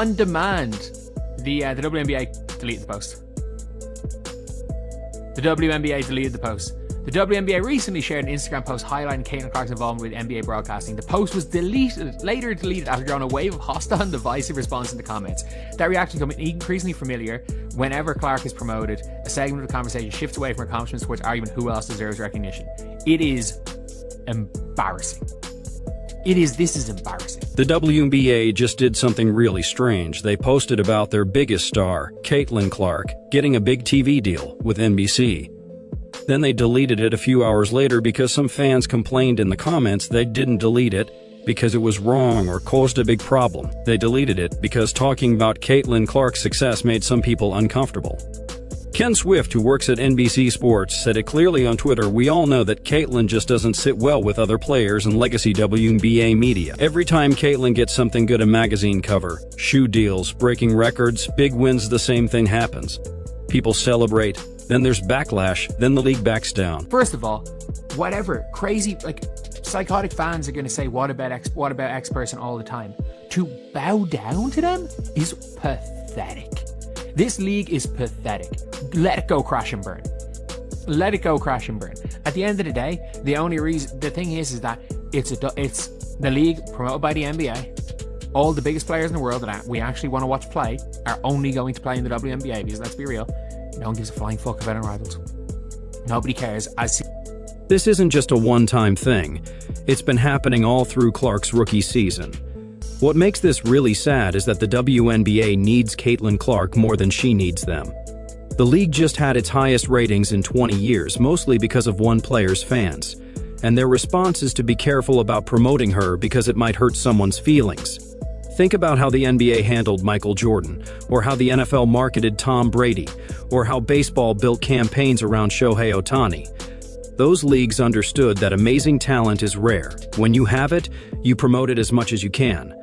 On demand, the WNBA deleted the post. The WNBA deleted the post. The WNBA recently shared an Instagram post highlighting Caitlin Clark's involvement with NBA broadcasting. The post was later deleted after drawing a wave of hostile and divisive response in the comments. That reaction becoming increasingly familiar whenever Clark is promoted. A segment of the conversation shifts away from accomplishments towards argument who else deserves recognition. It is embarrassing. This is embarrassing. The WNBA just did something really strange. They posted about their biggest star, Caitlin Clark, getting a big TV deal with NBC. Then they deleted it a few hours later because some fans complained in the comments they didn't delete it because it was wrong or caused a big problem. They deleted it because talking about Caitlin Clark's success made some people uncomfortable. Ken Swift, who works at NBC Sports, said it clearly on Twitter, "We all know that Caitlin just doesn't sit well with other players and legacy WNBA media. Every time Caitlin gets something good, a magazine cover, shoe deals, breaking records, big wins, the same thing happens. People celebrate, then there's backlash, then the league backs down." First of all, whatever, crazy, psychotic fans are going to say, what about X person all the time? To bow down to them is pathetic. This league is pathetic. Let it go crash and burn. Let it go crash and burn. At the end of the day, the thing is that it's the league promoted by the NBA. All the biggest players in the world that we actually want to watch play are only going to play in the WNBA because, let's be real, no one gives a flying fuck about unrivaled. Nobody cares. This isn't just a one-time thing. It's been happening all through Clark's rookie season. What makes this really sad is that the WNBA needs Caitlin Clark more than she needs them. The league just had its highest ratings in 20 years, mostly because of one player's fans. And their response is to be careful about promoting her because it might hurt someone's feelings. Think about how the NBA handled Michael Jordan, or how the NFL marketed Tom Brady, or how baseball built campaigns around Shohei Ohtani. Those leagues understood that amazing talent is rare. When you have it, you promote it as much as you can.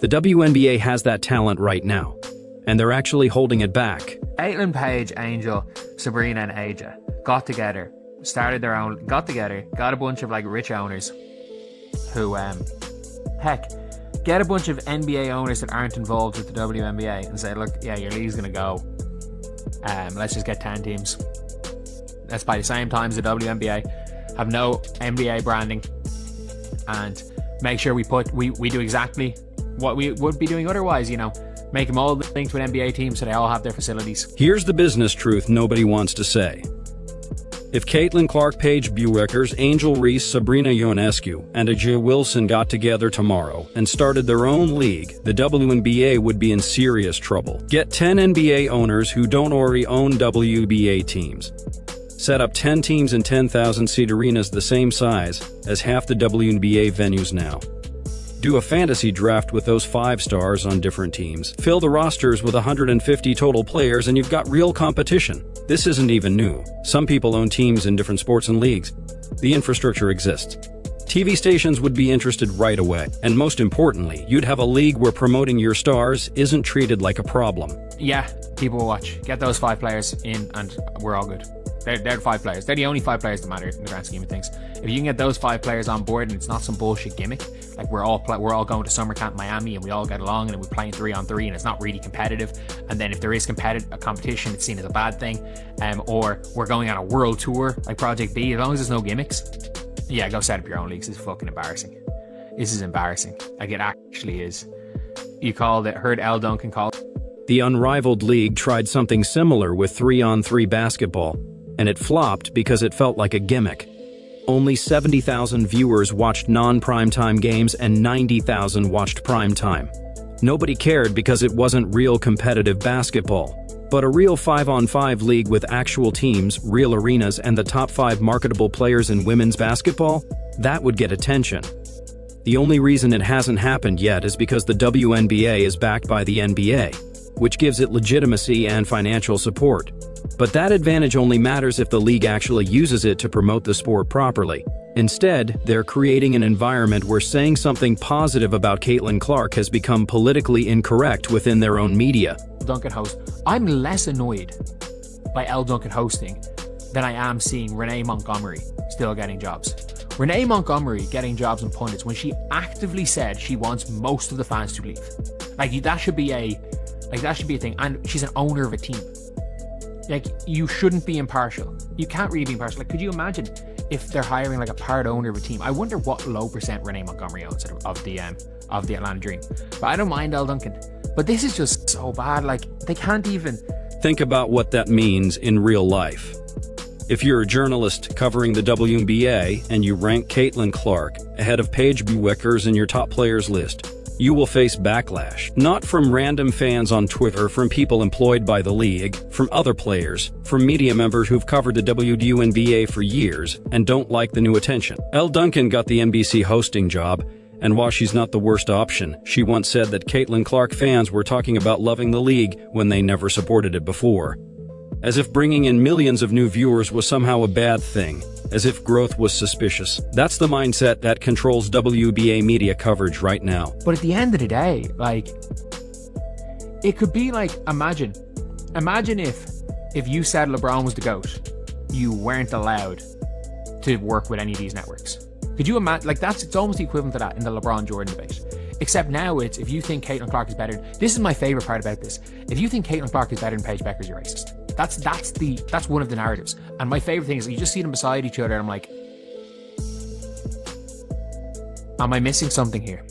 The WNBA has that talent right now, and they're actually holding it back. Caitlin, Paige, Angel, Sabrina, and Aja got a bunch of rich owners who, get a bunch of NBA owners that aren't involved with the WNBA and say, look, yeah, your league's gonna go. Let's just get 10 teams. Let's by the same time as the WNBA have no NBA branding and make sure we do exactly what we would be doing otherwise, make them all linked to an NBA team so they all have their facilities. Here's the business truth nobody wants to say. If Caitlin Clark, Paige Bueckers, Angel Reese, Sabrina Ionescu, and Aja Wilson got together tomorrow and started their own league, the WNBA would be in serious trouble. Get 10 NBA owners who don't already own WNBA teams. Set up 10 teams in 10,000-seat arenas the same size as half the WNBA venues now. Do a fantasy draft with those 5 stars on different teams. Fill the rosters with 150 total players and you've got real competition. This isn't even new. Some people own teams in different sports and leagues. The infrastructure exists. TV stations would be interested right away. And most importantly, you'd have a league where promoting your stars isn't treated like a problem. Yeah, people will watch. Get those 5 players in and we're all good. They're the 5 players. They're the only 5 players that matter in the grand scheme of things. If you can get those 5 players on board and it's not some bullshit gimmick, like we're all going to summer camp Miami and we all get along and we're playing 3-on-3 and it's not really competitive, and then if there is competition, it's seen as a bad thing, or we're going on a world tour like Project B, as long as there's no gimmicks, yeah, go set up your own leagues. This is fucking embarrassing. This is embarrassing. Like, it actually is. Heard L. Duncan call it. The Unrivaled League tried something similar with 3-on-3 basketball, and it flopped because it felt like a gimmick. Only 70,000 viewers watched non-primetime games and 90,000 watched primetime. Nobody cared because it wasn't real competitive basketball. But a real 5-on-5 league with actual teams, real arenas, and the top 5 marketable players in women's basketball, that would get attention. The only reason it hasn't happened yet is because the WNBA is backed by the NBA, which gives it legitimacy and financial support. But that advantage only matters if the league actually uses it to promote the sport properly. Instead, they're creating an environment where saying something positive about Caitlin Clark has become politically incorrect within their own media. Duncan host. I'm less annoyed by L. Duncan hosting than I am seeing Renee Montgomery still getting jobs. Renee Montgomery getting jobs and pundits when she actively said she wants most of the fans to leave. That should be a thing. And she's an owner of a team. Like, you shouldn't be impartial. You can't really be impartial. Like, could you imagine if they're hiring like a part owner of a team? I wonder what low percent Renee Montgomery owns of the Atlanta Dream. But I don't mind Elle Duncan. But this is just so bad. Like, they can't even think about what that means in real life. If you're a journalist covering the WNBA and you rank Caitlin Clark ahead of Paige Bueckers in your top players list, you will face backlash, not from random fans on Twitter, from people employed by the league, from other players, from media members who've covered the WNBA for years and don't like the new attention. Elle Duncan got the NBC hosting job, and while she's not the worst option, she once said that Caitlin Clark fans were talking about loving the league when they never supported it before. As if bringing in millions of new viewers was somehow a bad thing, as if growth was suspicious. That's the mindset that controls WNBA media coverage right now. But at the end of the day, like, it could be like, imagine if you said LeBron was the GOAT, you weren't allowed to work with any of these networks. Could you imagine? Like, it's almost the equivalent to that in the LeBron Jordan debate. Except now it's, if you think Caitlin Clark is better, this is my favorite part about this. If you think Caitlin Clark is better than Paige Bueckers, you're racist. That's one of the narratives. And my favorite thing is you just see them beside each other and I'm like, am I missing something here?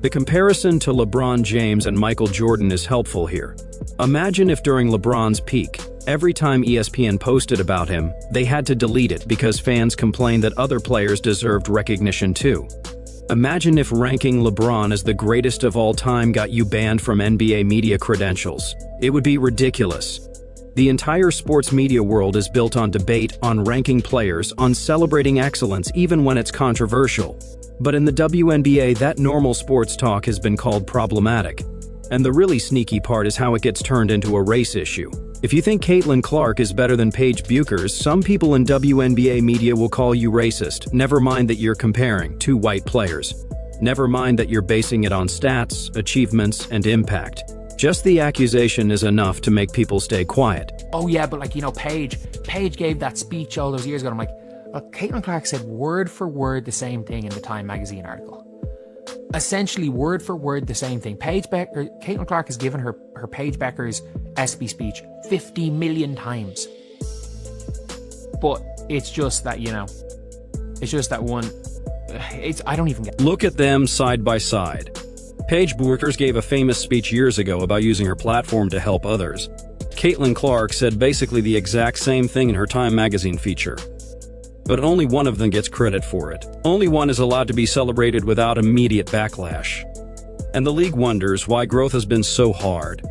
The comparison to LeBron James and Michael Jordan is helpful here. Imagine if during LeBron's peak, every time ESPN posted about him, they had to delete it because fans complained that other players deserved recognition too. Imagine if ranking LeBron as the greatest of all time got you banned from NBA media credentials. It would be ridiculous. The entire sports media world is built on debate, on ranking players, on celebrating excellence even when it's controversial. But in the WNBA, that normal sports talk has been called problematic. And the really sneaky part is how it gets turned into a race issue. If you think Caitlin Clark is better than Paige Bueckers, some people in WNBA media will call you racist. Never mind that you're comparing two white players. Never mind that you're basing it on stats, achievements, and impact. Just the accusation is enough to make people stay quiet. Oh yeah, but like, you know, Paige gave that speech all those years ago. I'm like, well, Caitlin Clark said word for word the same thing in the Time magazine article. Essentially word for word the same thing. Caitlin Clark has given her Paige Bueckers ESPY speech 50 million times. But it's just that, you know, it's just that one, I don't even get it. Look at them side by side. Paige Bueckers gave a famous speech years ago about using her platform to help others. Caitlin Clark said basically the exact same thing in her Time magazine feature. But only one of them gets credit for it. Only one is allowed to be celebrated without immediate backlash. And the league wonders why growth has been so hard.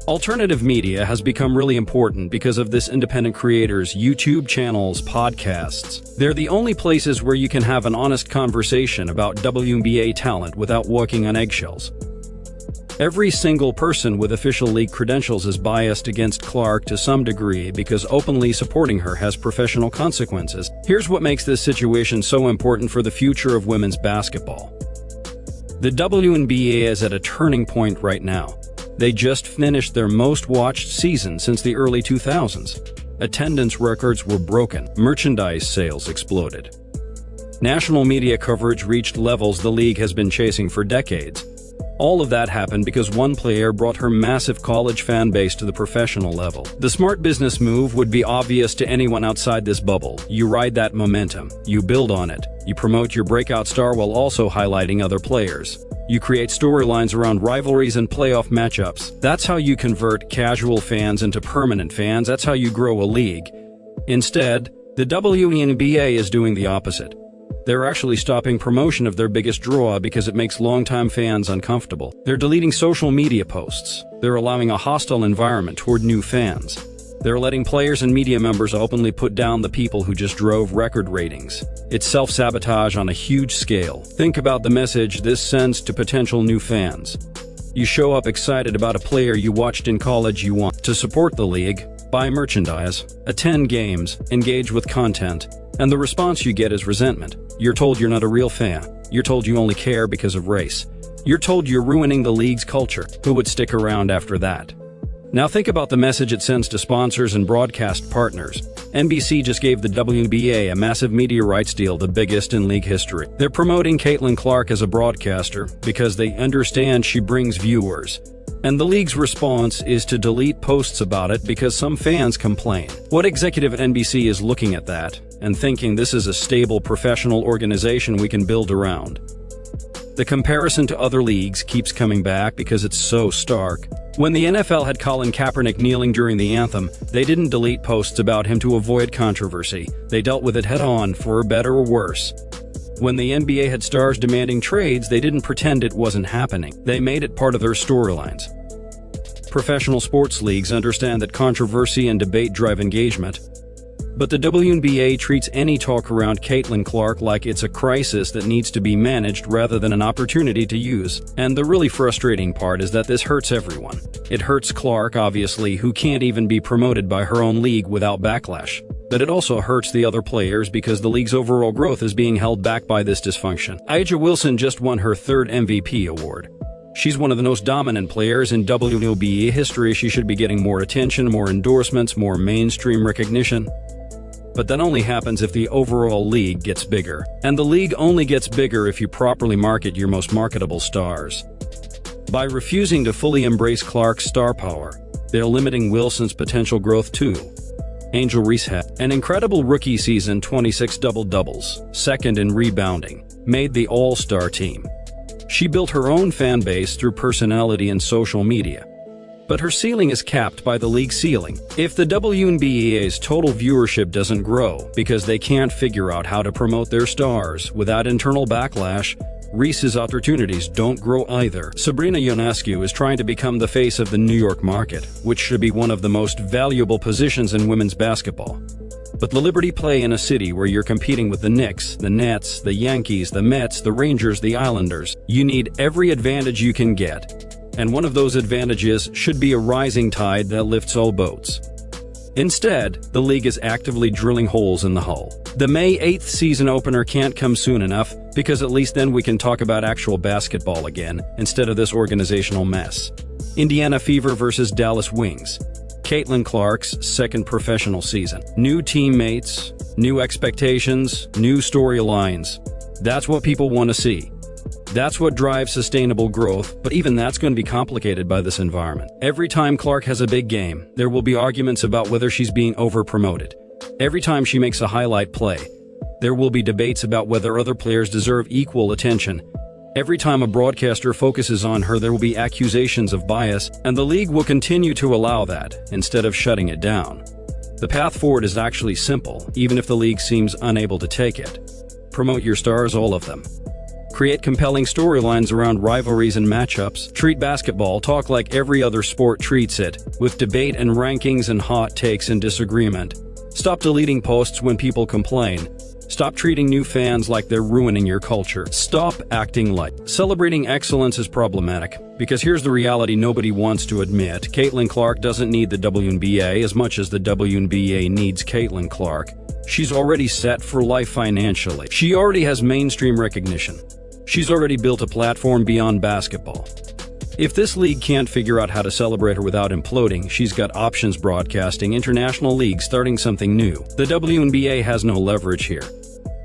Alternative media has become really important because of this independent creators, YouTube channels, podcasts. They're the only places where you can have an honest conversation about WNBA talent without walking on eggshells. Every single person with official league credentials is biased against Clark to some degree because openly supporting her has professional consequences. Here's what makes this situation so important for the future of women's basketball. The WNBA is at a turning point right now. They just finished their most watched season since the early 2000s. Attendance records were broken. Merchandise sales exploded. National media coverage reached levels the league has been chasing for decades. All of that happened because one player brought her massive college fan base to the professional level. The smart business move would be obvious to anyone outside this bubble. You ride that momentum. You build on it. You promote your breakout star while also highlighting other players. You create storylines around rivalries and playoff matchups. That's how you convert casual fans into permanent fans. That's how you grow a league. Instead, the WNBA is doing the opposite. They're actually stopping promotion of their biggest draw because it makes longtime fans uncomfortable. They're deleting social media posts. They're allowing a hostile environment toward new fans. They're letting players and media members openly put down the people who just drove record ratings. It's self-sabotage on a huge scale. Think about the message this sends to potential new fans. You show up excited about a player you watched in college you want to support the league, buy merchandise, attend games, engage with content, and the response you get is resentment. You're told you're not a real fan. You're told you only care because of race. You're told you're ruining the league's culture. Who would stick around after that? Now think about the message it sends to sponsors and broadcast partners. NBC just gave the WNBA a massive media rights deal, the biggest in league history. They're promoting Caitlin Clark as a broadcaster because they understand she brings viewers. And the league's response is to delete posts about it because some fans complain. What executive at NBC is looking at that and thinking this is a stable professional organization we can build around? The comparison to other leagues keeps coming back because it's so stark. When the NFL had Colin Kaepernick kneeling during the anthem, they didn't delete posts about him to avoid controversy. They dealt with it head-on, for better or worse. When the NBA had stars demanding trades, they didn't pretend it wasn't happening. They made it part of their storylines. Professional sports leagues understand that controversy and debate drive engagement. But the WNBA treats any talk around Caitlin Clark like it's a crisis that needs to be managed rather than an opportunity to use. And the really frustrating part is that this hurts everyone. It hurts Clark, obviously, who can't even be promoted by her own league without backlash. But it also hurts the other players because the league's overall growth is being held back by this dysfunction. A'ja Wilson just won her third MVP award. She's one of the most dominant players in WNBA history. She should be getting more attention, more endorsements, more mainstream recognition. But that only happens if the overall league gets bigger. And the league only gets bigger if you properly market your most marketable stars. By refusing to fully embrace Clark's star power, they're limiting Wilson's potential growth too. Angel Reese had an incredible rookie season, 26 double-doubles, second in rebounding, made the All-Star team. She built her own fan base through personality and social media. But her ceiling is capped by the league ceiling. If the WNBA's total viewership doesn't grow because they can't figure out how to promote their stars without internal backlash, Reese's opportunities don't grow either. Sabrina Ionescu is trying to become the face of the New York market, which should be one of the most valuable positions in women's basketball. But the Liberty play in a city where you're competing with the Knicks, the Nets, the Yankees, the Mets, the Rangers, the Islanders. You need every advantage you can get. And one of those advantages should be a rising tide that lifts all boats. Instead, the league is actively drilling holes in the hull. The May 8th season opener can't come soon enough, because at least then we can talk about actual basketball again, instead of this organizational mess. Indiana Fever versus Dallas Wings. Caitlin Clark's second professional season. New teammates, new expectations, new storylines. That's what people want to see. That's what drives sustainable growth, but even that's going to be complicated by this environment. Every time Clark has a big game, there will be arguments about whether she's being over-promoted. Every time she makes a highlight play, there will be debates about whether other players deserve equal attention. Every time a broadcaster focuses on her, there will be accusations of bias, and the league will continue to allow that, instead of shutting it down. The path forward is actually simple, even if the league seems unable to take it. Promote your stars, all of them. Create compelling storylines around rivalries and matchups. Treat basketball talk like every other sport treats it, with debate and rankings and hot takes and disagreement. Stop deleting posts when people complain. Stop treating new fans like they're ruining your culture. Stop acting like. Celebrating excellence is problematic, because here's the reality nobody wants to admit. Caitlin Clark doesn't need the WNBA as much as the WNBA needs Caitlin Clark. She's already set for life financially. She already has mainstream recognition. She's already built a platform beyond basketball. If this league can't figure out how to celebrate her without imploding, she's got options broadcasting, international leagues starting something new. The WNBA has no leverage here.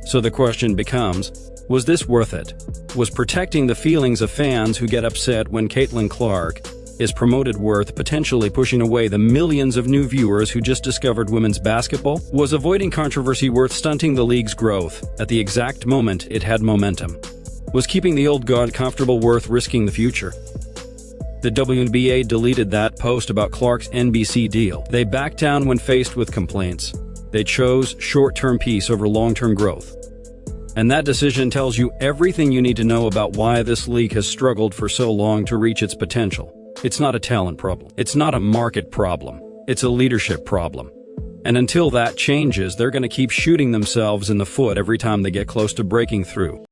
So the question becomes, was this worth it? Was protecting the feelings of fans who get upset when Caitlin Clark is promoted worth potentially pushing away the millions of new viewers who just discovered women's basketball? Was avoiding controversy worth stunting the league's growth at the exact moment it had momentum? Was keeping the old guard comfortable worth risking the future? The WNBA deleted that post about Clark's NBC deal. They backed down when faced with complaints. They chose short-term peace over long-term growth. And that decision tells you everything you need to know about why this league has struggled for so long to reach its potential. It's not a talent problem. It's not a market problem. It's a leadership problem. And until that changes, they're going to keep shooting themselves in the foot every time they get close to breaking through.